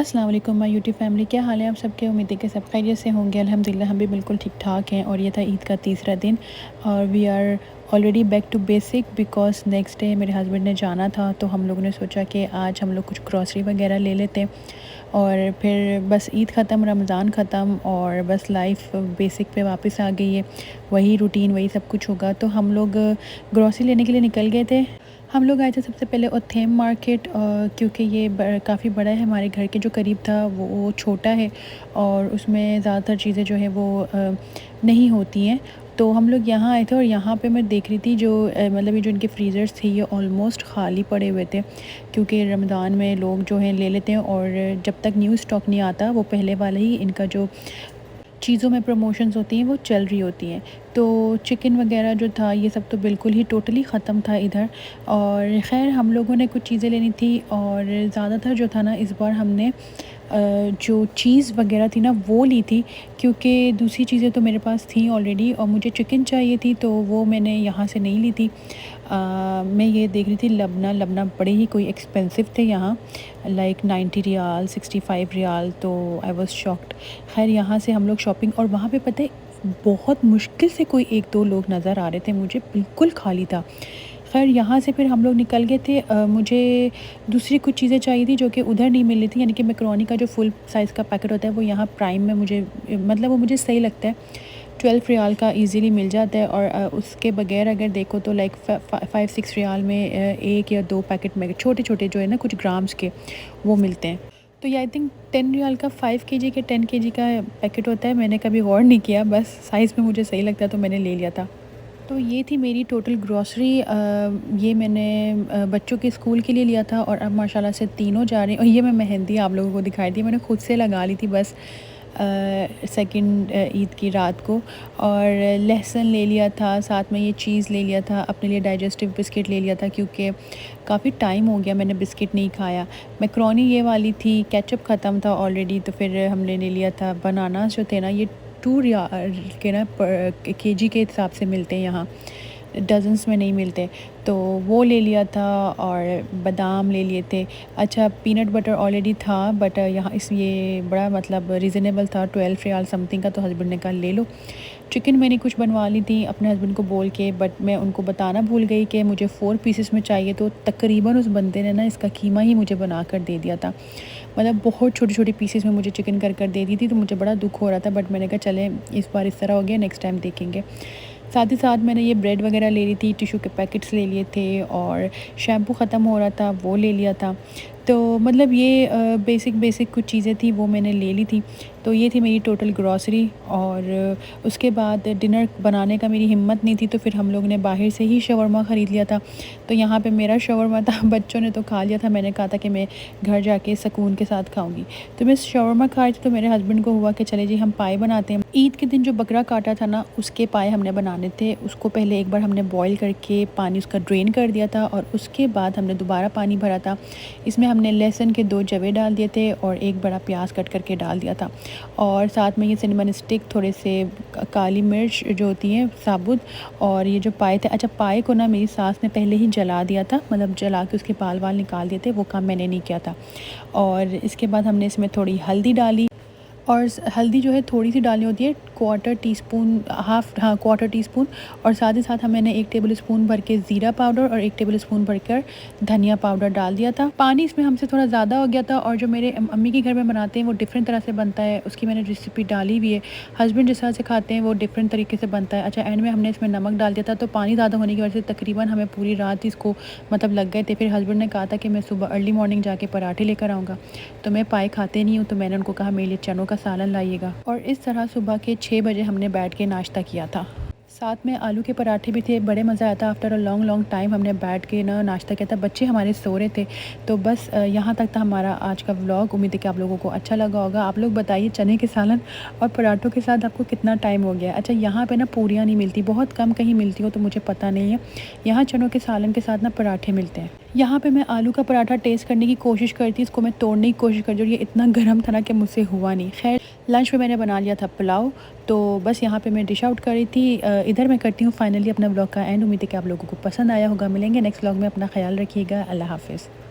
अस्सलाम वालेकुम my YouTube family, क्या हाल है आप सबके। उम्मीद है कि सब खैरियत से होंगे। अल्हम्दुलिल्लाह हम भी बिल्कुल ठीक ठाक हैं। और ये था ईद का तीसरा दिन और we are already back to basic because next day मेरे हस्बैंड ने जाना था, तो हम लोगों ने सोचा कि आज हम लोग कुछ ग्रॉसरी वगैरह ले लेते हैं और फिर बस ईद ख़त्म, रमज़ान ख़त्म और बस लाइफ बेसिक पे वापस आ गई है। वही रूटीन, वही सब कुछ होगा। तो हम लोग ग्रॉसरी लेने के लिए निकल गए थे। हम लोग आए थे सबसे पहले ओथेम मार्केट, क्योंकि ये काफ़ी बड़ा है, हमारे घर के जो करीब था वो छोटा है और उसमें ज़्यादातर चीज़ें जो है वो नहीं होती हैं। तो हम लोग यहाँ आए थे और यहाँ पे मैं देख रही थी जो मतलब ये जो इनके फ्रीज़र्स थे ये ऑलमोस्ट ख़ाली पड़े हुए थे, क्योंकि रमज़ान में लोग जो हैं ले लेते हैं और जब तक न्यू स्टॉक नहीं आता वो पहले वाला ही इनका जो चीज़ों में प्रमोशंस होती हैं वो चल रही होती हैं। तो चिकन वगैरह जो था ये सब तो बिल्कुल ही टोटली ख़त्म था इधर। और ख़ैर हम लोगों ने कुछ चीज़ें लेनी थी और ज़्यादातर जो था ना इस बार हमने जो चीज़ वगैरह थी ना वो ली थी, क्योंकि दूसरी चीज़ें तो मेरे पास थी ऑलरेडी और मुझे चिकन चाहिए थी तो वो मैंने यहाँ से नहीं ली थी। मैं ये देख रही थी लबना लबना बड़े ही कोई एक्सपेंसिव थे यहाँ, लाइक 90 रियाल 65 रियाल। तो आई वाज शॉक्ड। खैर यहाँ से हम लोग शॉपिंग, और वहाँ पे पता है बहुत मुश्किल से कोई एक दो लोग नज़र आ रहे थे, मुझे बिल्कुल खाली था। खैर यहाँ से फिर हम लोग निकल गए थे। मुझे दूसरी कुछ चीज़ें चाहिए थी जो कि उधर नहीं मिल रही थी, यानी कि मैकरोनी का जो फुल साइज़ का पैकेट होता है वो यहाँ प्राइम में मुझे मतलब वो मुझे सही लगता है। 12 रियाल का इजीली मिल जाता है और उसके बगैर अगर देखो तो लाइक 5-6 रियाल में एक या दो पैकेट में छोटे छोटे जो है ना कुछ ग्राम्स के वो मिलते हैं। तो ये आई थिंक 10 रियाल का 5 केजी के 10 केजी का पैकेट होता है। मैंने कभी गौर नहीं किया, बस साइज़ में मुझे सही लगता तो मैंने ले लिया था। तो ये थी मेरी टोटल ग्रॉसरी। ये मैंने बच्चों के स्कूल के लिए लिया था और अब माशाल्लाह से तीनों जा रहे हैं। और ये मैं मेहंदी आप लोगों को दिखाई दी, मैंने खुद से लगा ली थी बस सेकंड ईद की रात को। और लहसुन ले लिया था, साथ में ये चीज़ ले लिया था, अपने लिए डाइजेस्टिव बिस्किट ले लिया था क्योंकि काफ़ी टाइम हो गया मैंने बिस्किट नहीं खाया। मैक्रोनी ये वाली थी, केचप ख़त्म था ऑलरेडी, तो फिर हमने ले लिया था बनानास जो थे ना ये 2 रियाल के ना पर केजी के हिसाब से मिलते हैं यहाँ, डज़न्स में नहीं मिलते। तो वो ले लिया था और बादाम ले लिए थे। अच्छा पीनट बटर ऑलरेडी था बट यहाँ इस ये बड़ा मतलब रीज़नेबल था, 12 रियाल समथिंग का, तो हस्बैंड ने कहा ले लो। चिकन मैंने कुछ बनवा ली थी अपने हस्बैंड को बोल के, बट मैं उनको बताना भूल गई कि मुझे 4 पीसेस में चाहिए, तो तकरीबन उस बंदे ने ना इसका कीमा ही मुझे बना कर दे दिया था। मतलब बहुत छोटे छोटे पीसेस में मुझे चिकन कर दे दी थी, तो मुझे बड़ा दुख हो रहा था, बट मैंने कहा चले इस बार इस तरह हो गया, नेक्स्ट टाइम देखेंगे। साथ ही साथ मैंने ये ब्रेड वगैरह ले ली थी, टिशू के पैकेट्स ले लिए थे और शैम्पू ख़त्म हो रहा था वो ले लिया था। तो मतलब ये बेसिक कुछ चीज़ें थी वो मैंने ले ली थी। तो ये थी मेरी टोटल ग्रॉसरी। और उसके बाद डिनर बनाने का मेरी हिम्मत नहीं थी, तो फिर हम लोग ने बाहर से ही शवरमा ख़रीद लिया था। तो यहाँ पे मेरा शवरमा था, बच्चों ने तो खा लिया था, मैंने कहा था कि मैं घर जाके सुकून के साथ खाऊंगी। तो मैं शवरमा खा रही थी तो मेरे हस्बैंड को हुआ कि चले जी हम पाए बनाते हैं। ईद के दिन जो बकरा काटा था ना उसके पाए हमने बनाने थे। उसको पहले एक बार हमने बॉईल करके पानी उसका ड्रेन कर दिया था और उसके बाद हमने दोबारा पानी भरा था। इसमें हमने लहसुन के 2 जवे डाल दिए थे और एक बड़ा प्याज कट करके डाल दिया था, और साथ में ये सिनेमन स्टिक, थोड़े से काली मिर्च जो होती हैं साबुत, और ये जो पाए थे। अच्छा पाए को ना मेरी सास ने पहले ही जला दिया था, मतलब जला के उसके बाल वाल निकाल दिए थे, वो काम मैंने नहीं किया था। और इसके बाद हमने इसमें थोड़ी हल्दी डाली, और हल्दी जो है थोड़ी सी डालनी होती है, quarter tea spoon, quarter tea spoon. और साथ ही साथ मैंने 1 टेबल स्पून भर के ज़ीरा पाउडर और 1 टेबल स्पून भर कर धनिया पाउडर डाल दिया था। पानी इसमें हमसे थोड़ा ज़्यादा हो गया था, और जो मेरे अम्मी के घर में बनाते हैं वो डिफरेंट तरह से बनता है, उसकी मैंने रेसिपी डाली हुई है। हस्बैंड जिस तरह से खाते हैं वो डिफरेंट तरीके से बनता है। अच्छा एंड में हमने इसमें नमक डाल दिया था, तो पानी ज़्यादा होने की वजह से तकरीबन हमें पूरी रात इसको मतलब लग गए थे। फिर हस्बैंड ने कहा था कि मैं सुबह अर्ली मॉर्निंग जाके पराठे लेकर आऊँगा, तो मैं पाए खाते नहीं हूँ, तो मैंने उनको कहा मेरे लिए चनों का सालन लाइएगा। और इस तरह सुबह के 6 बजे हमने बैठ के नाश्ता किया था। साथ में आलू के पराठे भी थे, बड़े मज़ा आया था। आफ्टर अ लॉन्ग टाइम हमने बैठ के ना नाश्ता किया था। बच्चे हमारे सो रहे थे। तो बस यहाँ तक था हमारा आज का व्लॉग। उम्मीद है कि आप लोगों को अच्छा लगा होगा। आप लोग बताइए चने के सालन और पराठों के साथ आपको कितना टाइम हो गया। अच्छा यहाँ पे ना पूरियाँ नहीं मिलती, बहुत कम कहीं मिलती हो तो मुझे पता नहीं है। यहाँ चनों के सालन के साथ ना पराठे मिलते हैं। यहाँ पे मैं आलू का पराठा टेस्ट करने की कोशिश करती, इसको मैं तोड़ने की कोशिश करती और ये इतना गर्म था ना कि मुझसे हुआ नहीं। खैर लंच में मैंने बना लिया था पुलाव। तो बस यहाँ पे मैं डिश आउट कर रही थी। इधर मैं करती हूँ फाइनली अपना व्लॉग का एंड। उम्मीद है कि आप लोगों को पसंद आया होगा। मिलेंगे नेक्स्ट व्लॉग में। अपना ख्याल रखिएगा। अल्लाह हाफ़िज़।